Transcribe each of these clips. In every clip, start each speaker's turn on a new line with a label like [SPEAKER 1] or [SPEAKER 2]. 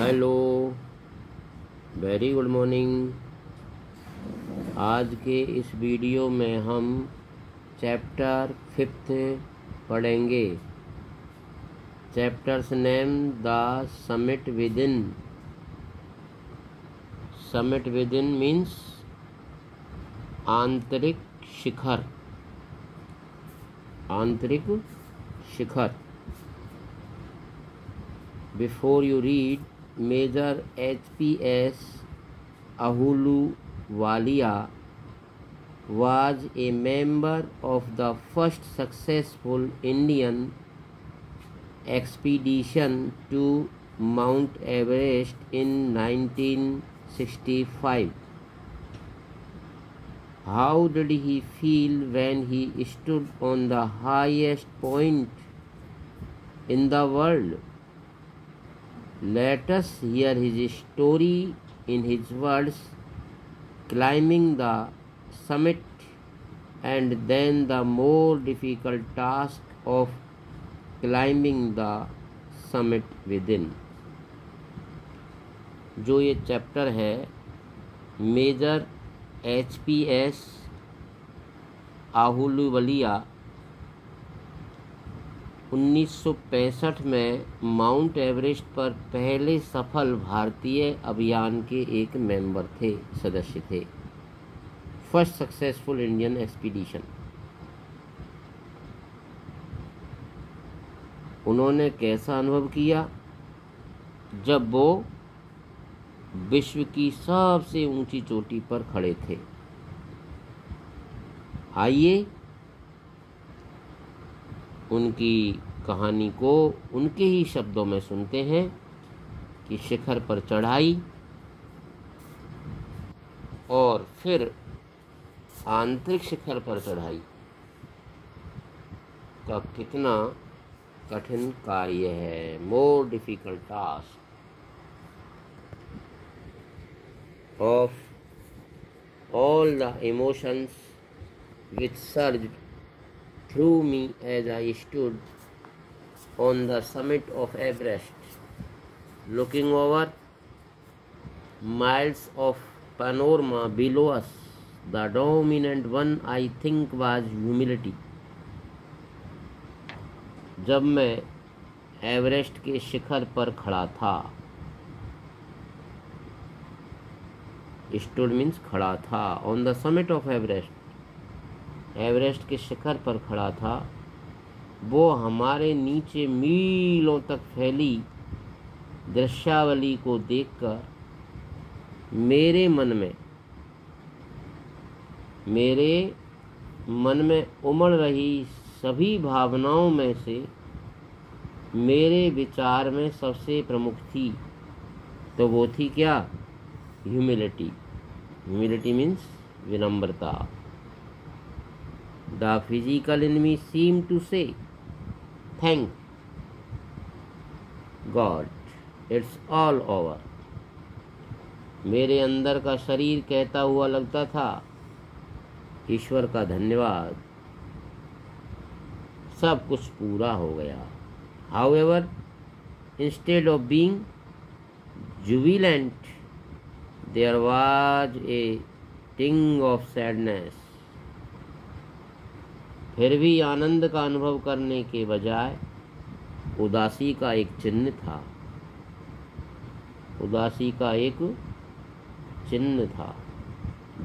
[SPEAKER 1] Hello, very good morning. आज के इस वीडियो में हम चैप्टर 5 पढ़ेंगे। Chapters name the summit with in. Summit with in means आंतरिक शिखर। आंतरिक शिखर। Before you read, Major H.P.S. Ahluwalia was a member of the first successful Indian expedition to Mount Everest in 1965. How did he feel when he stood on the highest point in the world? Let us hear his story in his words, climbing the summit and then the more difficult task of climbing the summit within। जो ये chapter है major H.P.S. Ahluwalia 1965 में mount Everest पर पहले सफल भारतीय अभियान के एक मेंबर थे, सदस्य थे। First successful Indian expedition. उन्होंने कैसा अनुभव किया जब वो विश्व की सबसे ऊंची चोटी पर खड़े थे। आइए उनकी कहानी को उनके ही शब्दों में सुनते हैं कि शिखर पर चढ़ाई और फिर आंतरिक शिखर पर चढ़ाई का कितना कठिन कार्य है। More difficult task of all the emotions which surged through me as I stood on the summit of Everest, looking over miles of panorama below us. The dominant one, I think, was humility. जब मैं Everest के शिखर पर खड़ा था, stood means खड़ा था, on the summit of Everest, Everest के शिखर पर खड़ा था, वो हमारे नीचे मीलों तक फैली दृश्यावली को देखकर मेरे मन में उमड़ रही सभी भावनाओं में से मेरे विचार में सबसे प्रमुख थी। तो वो थी क्या? ह्यूमिलिटी। ह्यूमिलिटी मीन्स विनम्रता। The physical in me seemed to say, "Thank God, it's all over." मेरे अंदर का शरीर कहता हुआ लगता था, ईश्वर का धन्यवाद, सब कुछ पूरा हो गया। However, instead of being jubilant, there was a ting of sadness. फिर भी आनंद का अनुभव करने के बजाय उदासी का एक चिन्ह था। उदासी का एक चिन्ह था।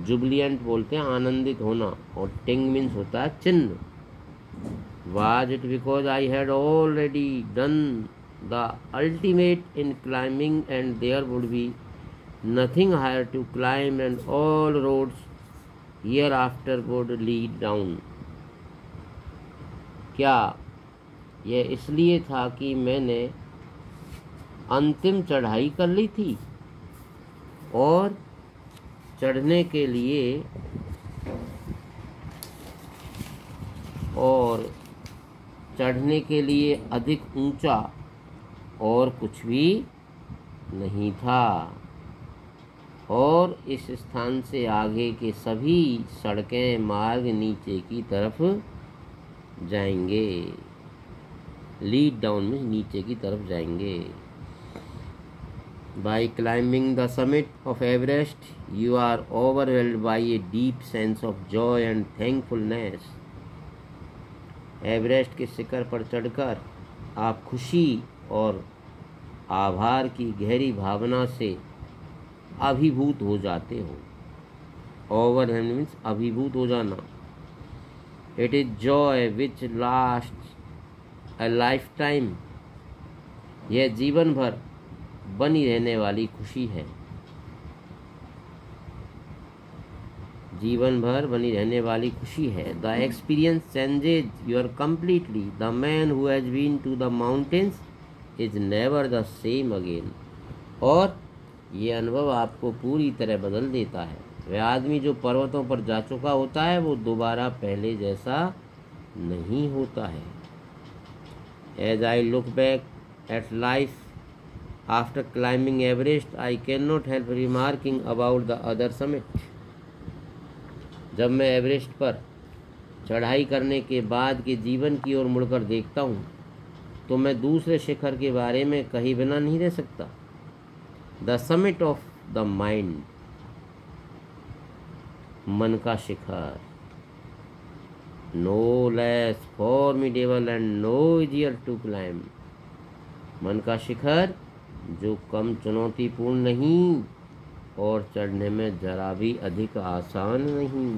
[SPEAKER 1] जुबिलियंट बोलते हैं आनंदित होना, और टिंग मीन्स होता है चिन्ह। Was it because I had already done the ultimate in climbing and there would be nothing higher to climb and all roads hereafter would lead down. क्या यह इसलिए था कि मैंने अंतिम चढ़ाई कर ली थी और चढ़ने के लिए अधिक ऊंचा और कुछ भी नहीं था, और इस स्थान से आगे के सभी सड़कें मार्ग नीचे की तरफ जाएंगे। लीड डाउन में नीचे की तरफ जाएंगे। By climbing the summit of Everest, you are overwhelmed by a deep sense of joy and thankfulness. Everest के शिखर पर चढ़कर आप खुशी और आभार की गहरी भावना से अभिभूत हो जाते हो. ओवरवेल्म्ड मीन्स अभिभूत हो जाना. It is joy which last a life time. यह जीवन भर बनी रहने वाली खुशी है. जीवन भर बनी रहने वाली खुशी है. The experience changes your completely. The man who has been to the mountains is never the same again. और ये अनुभव आपको पूरी तरह बदल देता है. वह आदमी जो पर्वतों पर जा चुका होता है वो दोबारा पहले जैसा नहीं होता है. As I look back at life after climbing Everest I can not help remarking about the other summit. जब मैं एवरेस्ट पर चढ़ाई करने के बाद के जीवन की ओर मुड़कर देखता हूँ तो मैं दूसरे शिखर के बारे में कहीं बिना नहीं रह सकता. The summit of the mind. मन का शिखर. No less formidable and no easier to climb. मन का शिखर जो कम चुनौतीपूर्ण नहीं और चढ़ने में जरा भी अधिक आसान नहीं.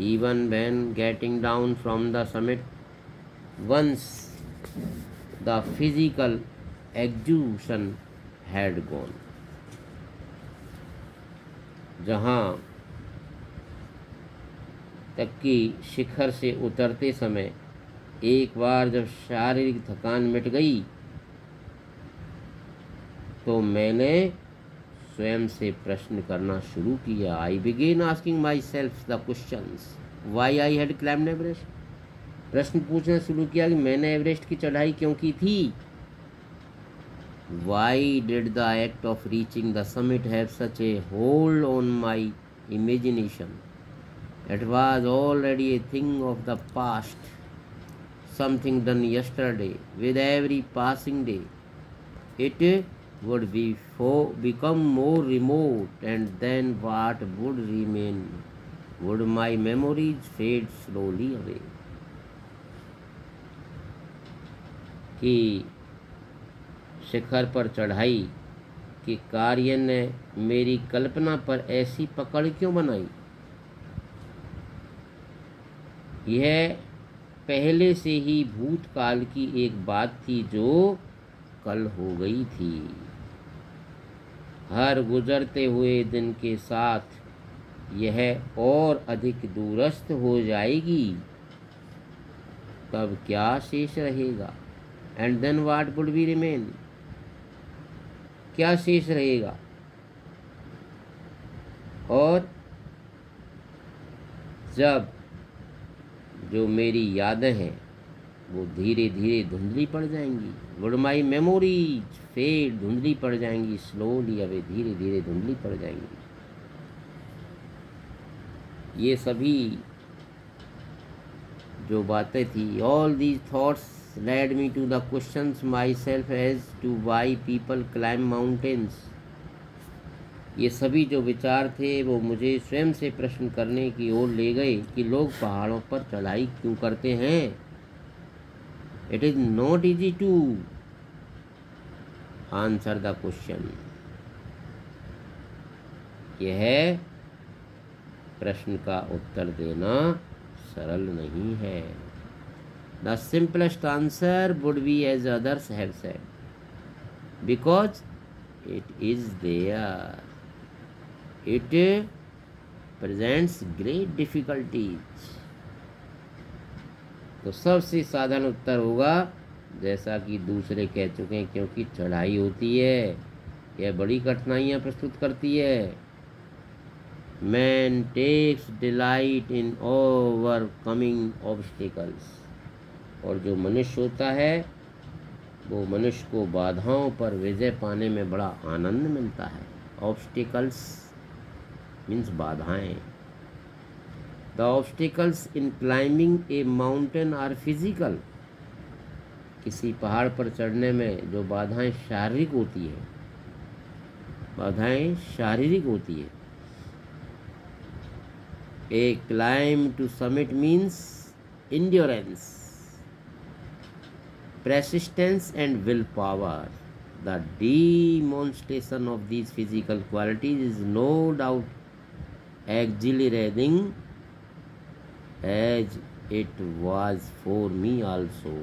[SPEAKER 1] Even when getting down from the summit, once the physical exhaustion had gone. जहाँ तक कि शिखर से उतरते समय एक बार जब शारीरिक थकान मिट गई तो मैंने स्वयं से प्रश्न करना शुरू किया. I began asking myself the questions why I had climbed Everest. प्रश्न पूछना शुरू किया कि मैंने एवरेस्ट की चढ़ाई क्यों की थी. Why did the act of reaching the summit have such A hold on my imagination. It was already a thing of the past, something done yesterday. With every passing day it would become more remote, and then what would remain? Would my memories fade slowly away? कि शिखर पर चढ़ाई के कार्य ने मेरी कल्पना पर ऐसी पकड़ क्यों बनाई. यह पहले से ही भूतकाल की एक बात थी जो कल हो गई थी. हर गुजरते हुए दिन के साथ यह और अधिक दूरस्थ हो जाएगी. तब क्या शेष रहेगा. And then what would be remain. क्या शेष रहेगा. और जब जो मेरी यादें हैं वो धीरे धीरे धुंधली पड़ जाएंगी. Would my memories fade. धुंधली पड़ जाएंगी. Slowly away. धीरे धीरे धुंधली पड़ जाएंगी. ये सभी जो बातें थी, all these thoughts led me to the questions myself as to why people climb mountains. ये सभी जो विचार थे वो मुझे स्वयं से प्रश्न करने की ओर ले गए कि लोग पहाड़ों पर चढ़ाई क्यों करते हैं. It is not easy to answer the question. यह प्रश्न का उत्तर देना सरल नहीं है. The simplest answer would be as others have said, because it is there. It presents great difficulties. तो सबसे साधारण उत्तर होगा जैसा कि दूसरे कह चुके हैं, क्योंकि चढ़ाई होती है यह बड़ी कठिनाइयाँ प्रस्तुत करती है. Man takes delight in overcoming obstacles. और जो मनुष्य होता है वो मनुष्य को बाधाओं पर विजय पाने में बड़ा आनंद मिलता है. ऑब्स्टिकल्स मीन्स बाधाएं. The obstacles in climbing a mountain are physical. किसी पहाड़ पर चढ़ने में जो बाधाएं शारीरिक होती है, बाधाएं शारीरिक होती है। A climb to summit means endurance, persistence and willpower. The demonstration of these physical qualities is no doubt exhilarating as it was for me also.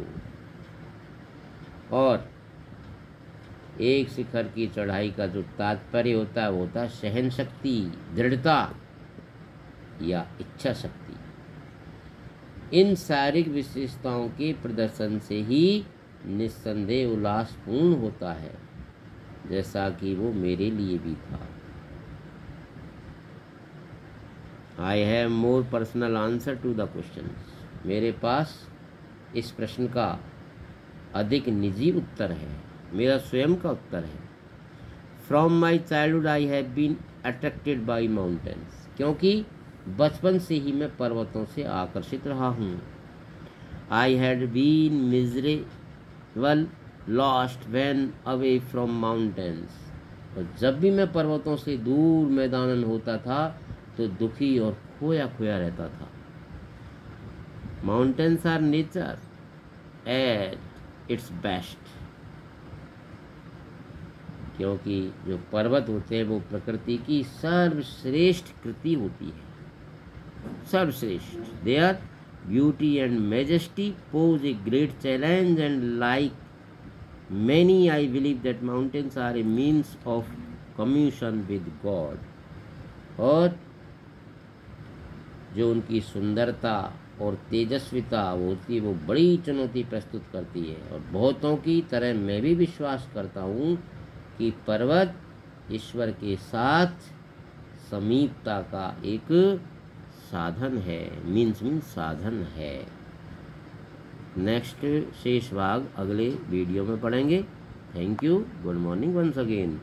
[SPEAKER 1] और एक शिखर की चढ़ाई का जो तात्पर्य होता है वो होता है सहन शक्ति, दृढ़ता या इच्छा शक्ति। इन शारीरिक विशेषताओं के प्रदर्शन से ही निस्संदेह उल्लासपूर्ण होता है, जैसा कि वो मेरे लिए भी था। I have more personal answer to the question. मेरे पास इस प्रश्न का अधिक निजी उत्तर है, मेरा स्वयं का उत्तर है। From my childhood I have been attracted by mountains, क्योंकि बचपन से ही मैं पर्वतों से आकर्षित रहा हूँ। I had been miserable lost when away from mountains, और जब भी मैं पर्वतों से दूर मैदानन होता था तो दुखी और खोया खोया रहता था। Mountains are nature at its best, क्योंकि जो पर्वत होते हैं वो प्रकृति की सर्वश्रेष्ठ कृति होती है, सर्वश्रेष्ठ। Their beauty and majesty pose a great challenge and like many I believe that mountains are a means of communion with God. और जो उनकी सुंदरता और तेजस्विता होती है वो बड़ी चुनौती प्रस्तुत करती है। और बहुतों की तरह मैं भी विश्वास करता हूँ कि पर्वत ईश्वर के साथ समीपता का एक साधन है, मीन्स साधन है। नेक्स्ट शेष भाग अगले वीडियो में पढ़ेंगे। Thank you, good morning once again.